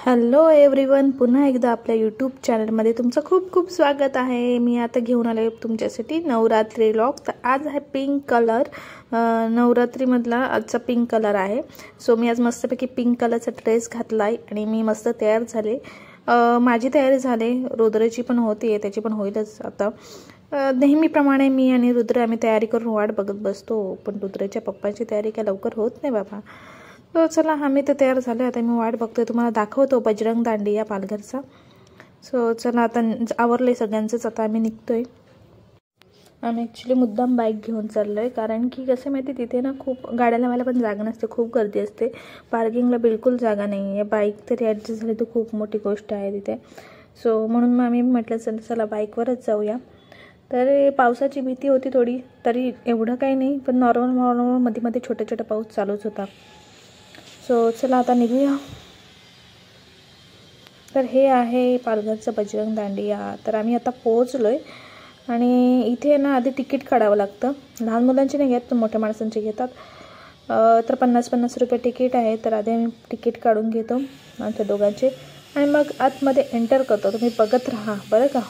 Hello everyone, पुन्हा एकदा आपल्या यूट्यूब चॅनलमध्ये तुमचं खूप खूप स्वागत आहे। मी आता घेऊन आले तुमच्यासाठी नवरात्री व्लॉग। तर आज आहे पिंक कलर, नवरात्रीमधला आजचा पिंक कलर आहे। सो मी आज मस्तपैकी पिंक कलरचा ड्रेस घातलाय आणि मी मस्त तयार झाले। माझी तयारी झाली, रुद्रची पण होती, त्याची पण होईलच आता। नेहमीप्रमाणे मी आणि रुद्र आम्ही तयारी करून वाट बघत बसतो, पण रुद्रच्या पप्पांची तयारी काय लवकर होत नाही बाबा। तो चला आम्ही तर तयार झाले, आता मी वाट बघतोय, तुम्हाला दाखवतो बजरंग दांडिया पालघरचा। सो चला आता आवरले सगळ्यांचंच, आता आम्ही निघतोय। आम्ही ॲक्च्युली मुद्दाम बाईक घेऊन चाललोय, कारण की कसं माहिती तिथे ना खूप गाड्या लावायला पण जागा नसते, खूप गर्दी असते, पार्किंगला बिलकुल जागा नाही आहे। बाईक तरी ॲडजस्ट झाली तर खूप मोठी गोष्ट आहे तिथे। सो म्हणून मग आम्ही म्हटलं चला बाईकवरच जाऊया। तर पावसाची भीती होती थोडी, तरी एवढं काही नाही, पण नॉर्मल मध्ये मध्ये छोटा छोटा पाऊस चालूच होता। सो चला आता निघूया। तर हे आहे पालघरचं बजरंग दांडिया। तर आम्ही आता पोहोचलोय आणि इथे ना आधी तिकीट काढावं लागतं, लहान मुलांचे नाही घेत, तर मोठ्या माणसांचे घेतात। तर 50-50 रुपये तिकीट आहे। तर आधी आम्ही तिकीट काढून घेतो आमच्या दोघांचे आणि मग आतमध्ये एंटर करतो। तुम्ही बघत राहा बरं का।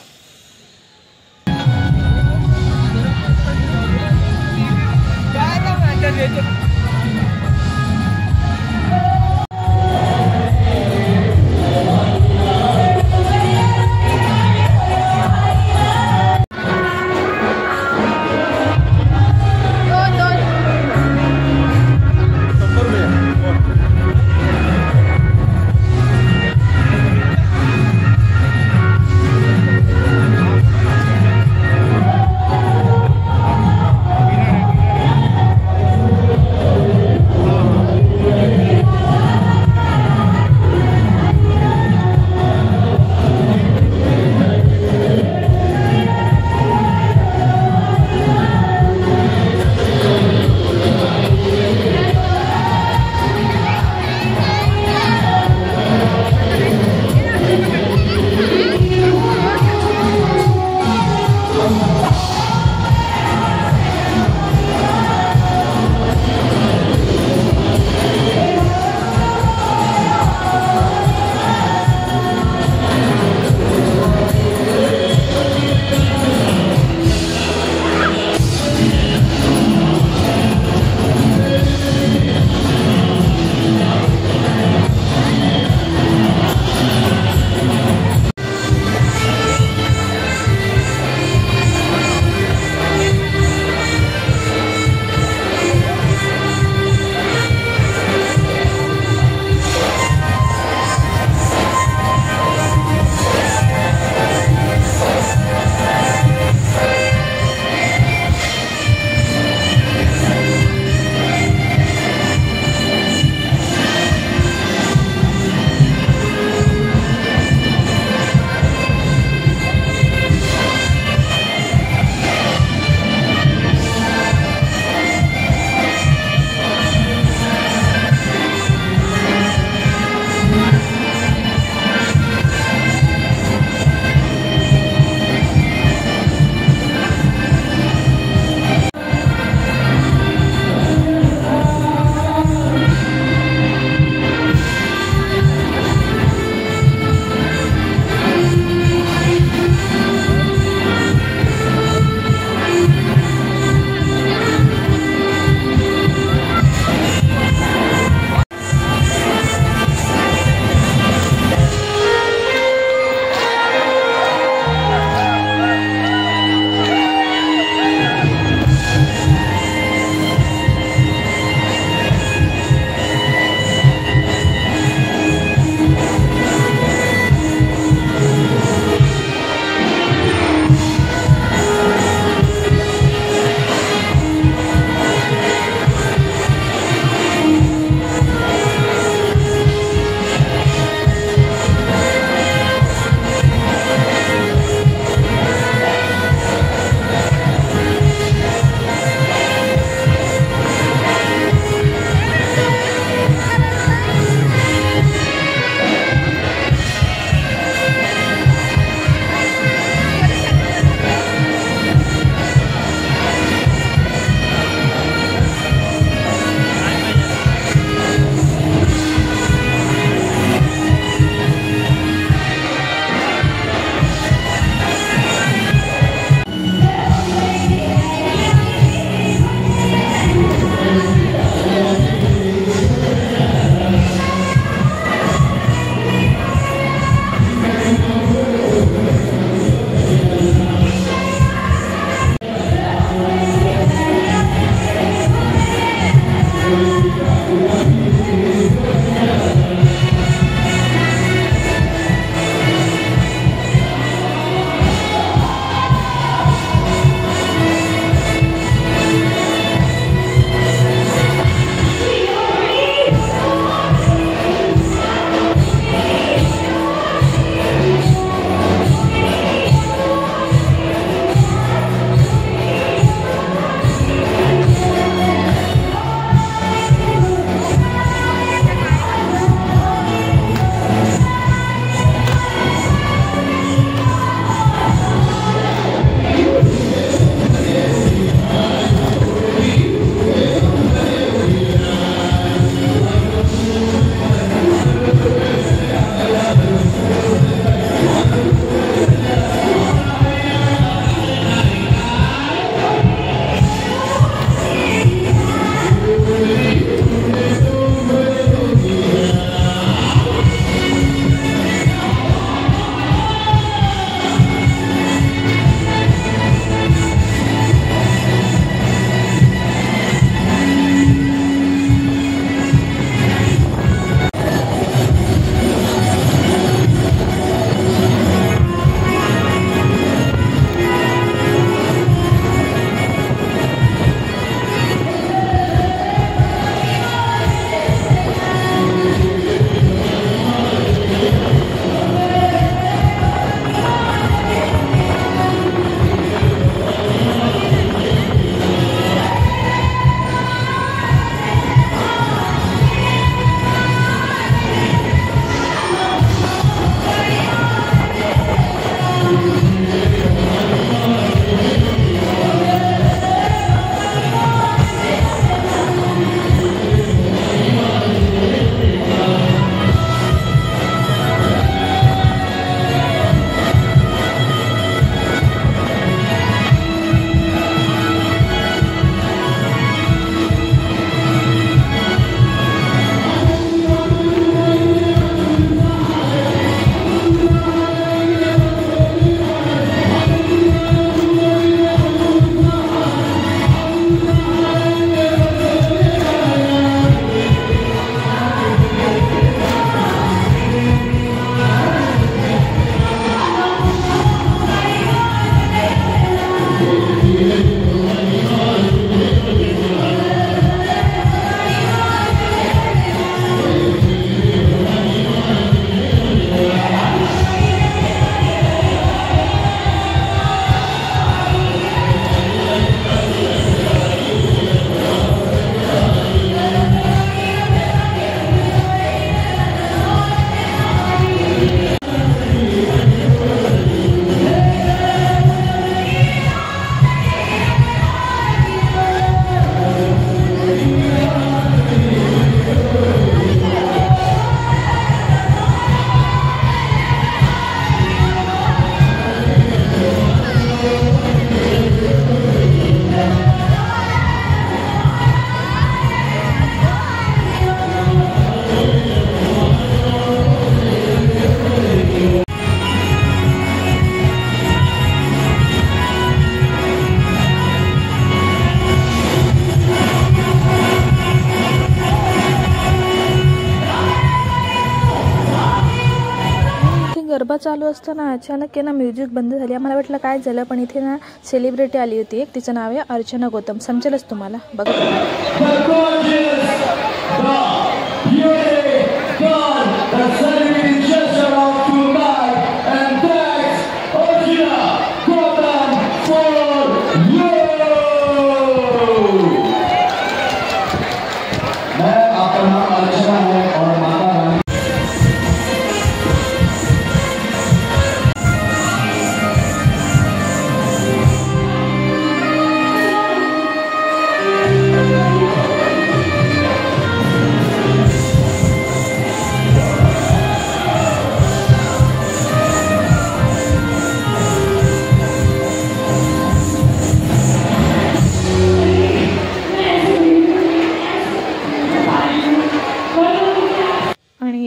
गरबा चालू असताना अचानक ना म्युझिक बंद झाली. आम्हाला वाटलं काय झालं, पण इथे ना सेलिब्रिटी आली होती एक, तिचं नाव आहे अर्चना गौतम. समजेलच तुम्हाला बघा.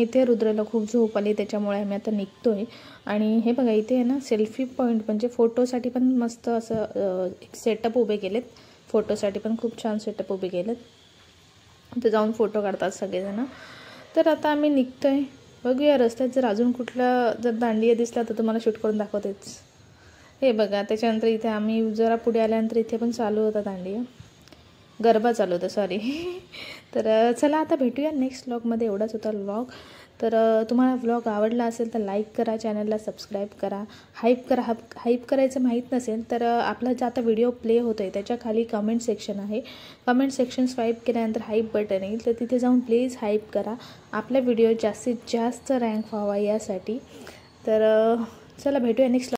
इथे रुद्रला खूप झोप आली, त्याच्यामुळे आम्ही आता निघतोय. आणि हे बघा इथे आहे ना सेल्फी पॉईंट, म्हणजे फोटोसाठी पण मस्त असं एक सेटअप उभे केलेत. फोटोसाठी पण खूप छान सेटअप उभे केलेत, ते जाऊन फोटो काढतात सगळेजण. तर आता आम्ही निघतोय. बघूया रस्त्यात जर अजून कुठला जर दांडिया दिसला तर तुम्हाला शूट करून दाखवतेच. हे बघा त्याच्यानंतर इथे आम्ही जरा पुढे आल्यानंतर इथे पण चालू होता दांडिया, गरबा चालू होता सॉरी. तर चला आता भेटूया नेक्स्ट व्लॉगमध्ये. एवढाच होता व्लॉग. तर तुम्हाला व्लॉग आवडला असेल तर लाईक करा, चॅनलला सबस्क्राईब करा, हाईप करा. हाईप करायचं माहीत नसेल तर आपला जो आता व्हिडिओ प्ले होतो आहे त्याच्या खाली कमेंट सेक्शन आहे. कमेंट सेक्शन स्वाईप केल्यानंतर हाईप बटन येईल, तर तिथे जाऊन प्लीज हाईप करा. आपला व्हिडिओ जास्तीत जास्त रँक व्हावा यासाठी. तर चला भेटूया नेक्स्ट